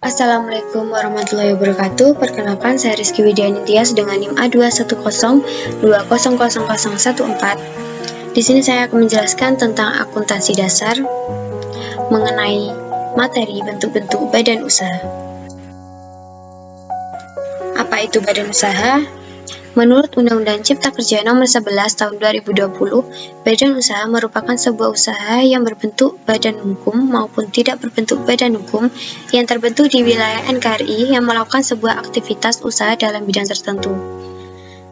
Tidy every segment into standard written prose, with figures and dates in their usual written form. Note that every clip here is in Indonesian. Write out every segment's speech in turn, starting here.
Assalamualaikum warahmatullahi wabarakatuh. Perkenalkan, saya Rizky Widiani Tias dengan NIM A210200014. Di sini saya akan menjelaskan tentang akuntansi dasar mengenai materi bentuk-bentuk badan usaha. Apa itu badan usaha? Menurut Undang-Undang Cipta Kerja Nomor 11 Tahun 2020, badan usaha merupakan sebuah usaha yang berbentuk badan hukum maupun tidak berbentuk badan hukum yang terbentuk di wilayah NKRI yang melakukan sebuah aktivitas usaha dalam bidang tertentu.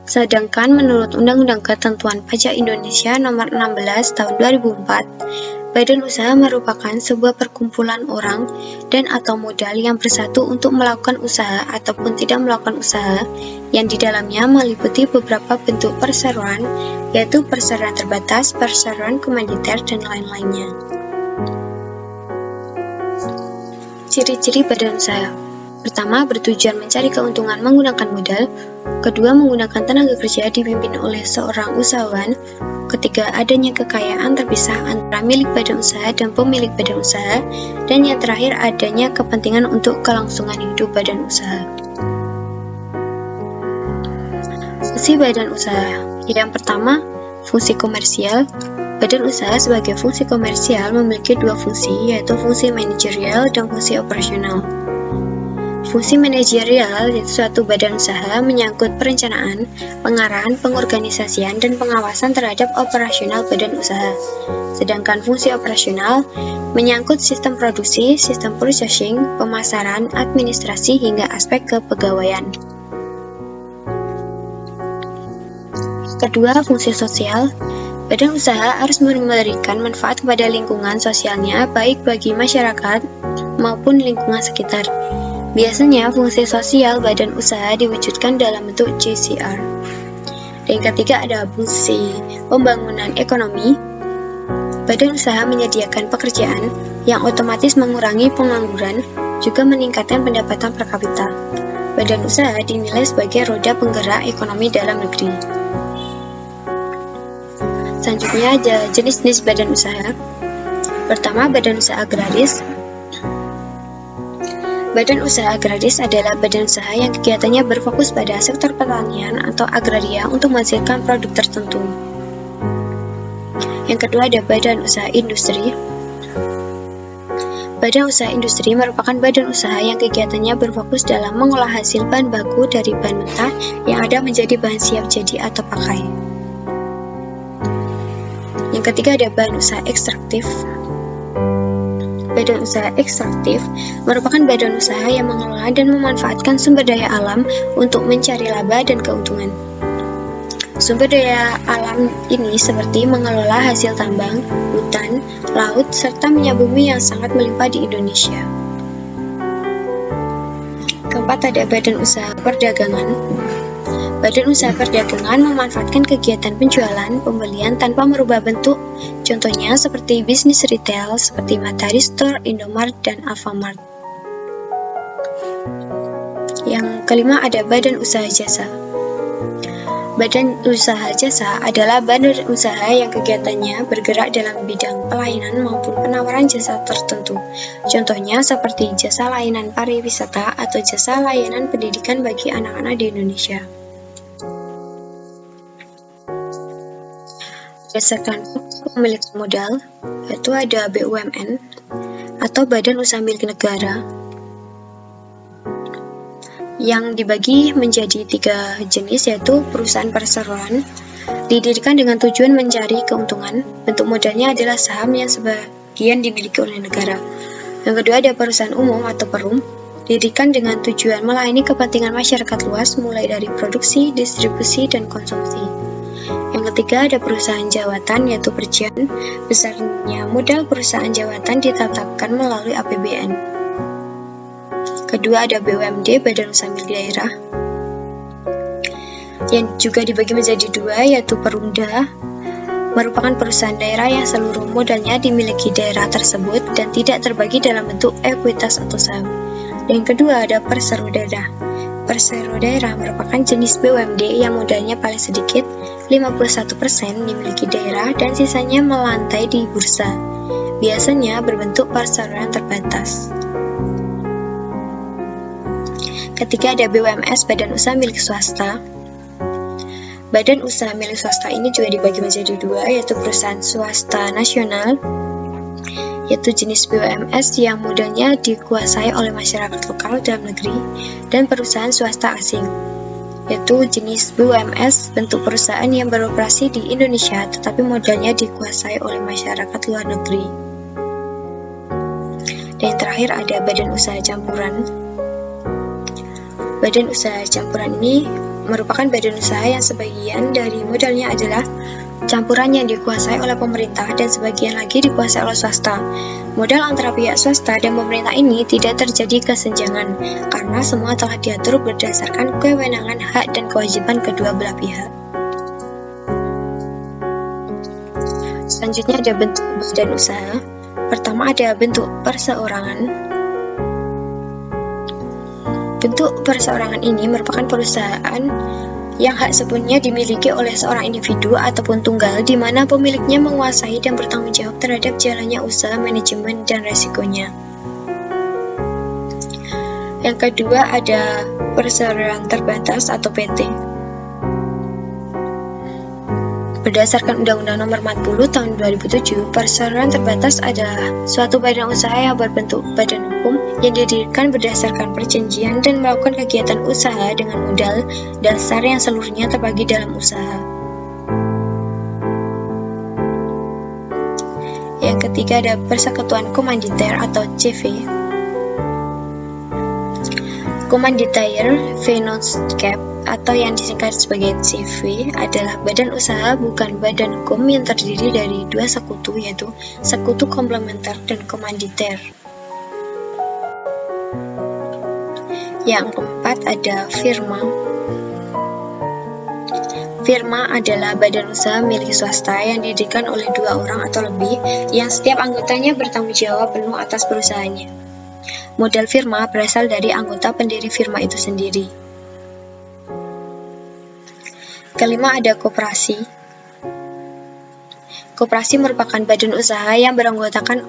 Sedangkan menurut Undang-Undang Ketentuan Pajak Indonesia Nomor 16 Tahun 2004, badan usaha merupakan sebuah perkumpulan orang dan atau modal yang bersatu untuk melakukan usaha ataupun tidak melakukan usaha yang di dalamnya meliputi beberapa bentuk perseroan, yaitu perseroan terbatas, perseroan komanditer, dan lain-lainnya. Ciri-ciri badan usaha. Pertama, bertujuan mencari keuntungan menggunakan modal. Kedua, menggunakan tenaga kerja dipimpin oleh seorang usahawan. Ketiga, adanya kekayaan terpisah antara milik badan usaha dan pemilik badan usaha. Dan yang terakhir, adanya kepentingan untuk kelangsungan hidup badan usaha. Fungsi badan usaha. Yang pertama, fungsi komersial. Badan usaha sebagai fungsi komersial memiliki dua fungsi, yaitu fungsi manajerial dan fungsi operasional. Fungsi manajerial yaitu suatu badan usaha menyangkut perencanaan, pengarahan, pengorganisasian, dan pengawasan terhadap operasional badan usaha. Sedangkan fungsi operasional menyangkut sistem produksi, sistem purchasing, pemasaran, administrasi, hingga aspek kepegawaian. Kedua, fungsi sosial. Badan usaha harus memberikan manfaat kepada lingkungan sosialnya, baik bagi masyarakat maupun lingkungan sekitar. Biasanya, fungsi sosial badan usaha diwujudkan dalam bentuk JCR. Dan yang ketiga ada fungsi pembangunan ekonomi. Badan usaha menyediakan pekerjaan yang otomatis mengurangi pengangguran, juga meningkatkan pendapatan per kapita. Badan usaha dinilai sebagai roda penggerak ekonomi dalam negeri. Selanjutnya ada jenis-jenis badan usaha. Pertama, badan usaha agraris. Badan usaha agraris adalah badan usaha yang kegiatannya berfokus pada sektor pertanian atau agraria untuk menghasilkan produk tertentu. Yang kedua ada badan usaha industri. Badan usaha industri merupakan badan usaha yang kegiatannya berfokus dalam mengolah hasil bahan baku dari bahan mentah yang ada menjadi bahan siap jadi atau pakai. Yang ketiga ada badan usaha ekstraktif. Badan usaha ekstraktif merupakan badan usaha yang mengelola dan memanfaatkan sumber daya alam untuk mencari laba dan keuntungan. Sumber daya alam ini seperti mengelola hasil tambang, hutan, laut, serta minyak bumi yang sangat melimpah di Indonesia. Keempat ada badan usaha perdagangan. Badan usaha perdagangan memanfaatkan kegiatan penjualan, pembelian tanpa merubah bentuk, contohnya seperti bisnis retail seperti Matahari Store, Indomaret, dan Alfamart. Yang kelima ada badan usaha jasa. Badan usaha jasa adalah badan usaha yang kegiatannya bergerak dalam bidang pelayanan maupun penawaran jasa tertentu. Contohnya seperti jasa layanan pariwisata atau jasa layanan pendidikan bagi anak-anak di Indonesia. Berdasarkan pemilikan modal, yaitu ada BUMN atau Badan Usaha Milik Negara, yang dibagi menjadi 3 jenis, yaitu perusahaan perseroan, didirikan dengan tujuan mencari keuntungan. Bentuk modalnya adalah saham yang sebagian dimiliki oleh negara. Yang kedua ada perusahaan umum atau perum, didirikan dengan tujuan melayani kepentingan masyarakat luas mulai dari produksi, distribusi, dan konsumsi. Yang ketiga ada perusahaan jawatan, yaitu Perjan. Besarnya modal perusahaan jawatan ditetapkan melalui APBN. Kedua ada BUMD, Badan Usaha Milik Daerah, yang juga dibagi menjadi 2, yaitu Perumda, merupakan perusahaan daerah yang seluruh modalnya dimiliki daerah tersebut dan tidak terbagi dalam bentuk ekuitas atau saham. Dan yang kedua ada Persero Daerah. Persero Daerah merupakan jenis BUMD yang modalnya paling sedikit, 51% dimiliki daerah dan sisanya melantai di bursa. Biasanya berbentuk perseroan terbatas. Ketiga ada BUMS, badan usaha milik swasta. Badan usaha milik swasta ini juga dibagi menjadi dua, yaitu perusahaan swasta nasional, yaitu jenis BUMS yang modalnya dikuasai oleh masyarakat lokal dalam negeri, dan perusahaan swasta asing, yaitu jenis BUMS bentuk perusahaan yang beroperasi di Indonesia tetapi modalnya dikuasai oleh masyarakat luar negeri. Dan yang terakhir ada badan usaha campuran. Badan usaha campuran ini merupakan badan usaha yang sebagian dari modalnya adalah campuran yang dikuasai oleh pemerintah dan sebagian lagi dikuasai oleh swasta. Modal antara pihak swasta dan pemerintah ini tidak terjadi kesenjangan karena semua telah diatur berdasarkan kewenangan, hak, dan kewajiban kedua belah pihak. Selanjutnya ada bentuk badan usaha. Pertama ada bentuk perseorangan. Bentuk perseorangan ini merupakan perusahaan yang hak sepenuhnya dimiliki oleh seorang individu ataupun tunggal, di mana pemiliknya menguasai dan bertanggung jawab terhadap jalannya usaha, manajemen, dan resikonya. Yang kedua ada perseroan terbatas atau PT. Berdasarkan Undang-Undang Nomor 40 Tahun 2007, perseroan terbatas adalah suatu badan usaha yang berbentuk badan hukum yang didirikan berdasarkan perjanjian dan melakukan kegiatan usaha dengan modal dasar yang seluruhnya terbagi dalam usaha. Yang ketiga ada persekutuan komanditer atau CV. Komanditair Vennootschap atau yang disingkat sebagai CV adalah badan usaha bukan badan hukum yang terdiri dari dua sekutu, yaitu sekutu komplementer dan komanditer. Yang keempat ada firma. Firma adalah badan usaha milik swasta yang didirikan oleh dua orang atau lebih yang setiap anggotanya bertanggung jawab penuh atas perusahaannya. Modal firma berasal dari anggota pendiri firma itu sendiri. Kelima ada koperasi. Koperasi merupakan badan usaha yang beranggotakan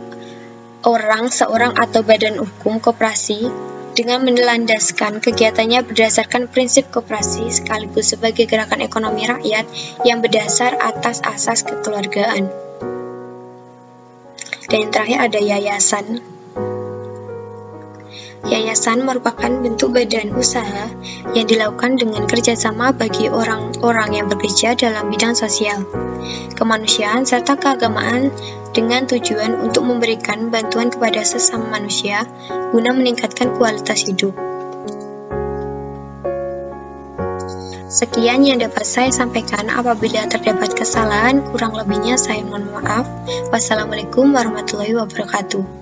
seorang atau badan hukum koperasi dengan melandaskan kegiatannya berdasarkan prinsip koperasi sekaligus sebagai gerakan ekonomi rakyat yang berdasar atas asas kekeluargaan. Dan yang terakhir ada yayasan. Yayasan merupakan bentuk badan usaha yang dilakukan dengan kerjasama bagi orang-orang yang bekerja dalam bidang sosial, kemanusiaan, serta keagamaan dengan tujuan untuk memberikan bantuan kepada sesama manusia guna meningkatkan kualitas hidup. Sekian yang dapat saya sampaikan. Apabila terdapat kesalahan, kurang lebihnya saya mohon maaf. Wassalamualaikum warahmatullahi wabarakatuh.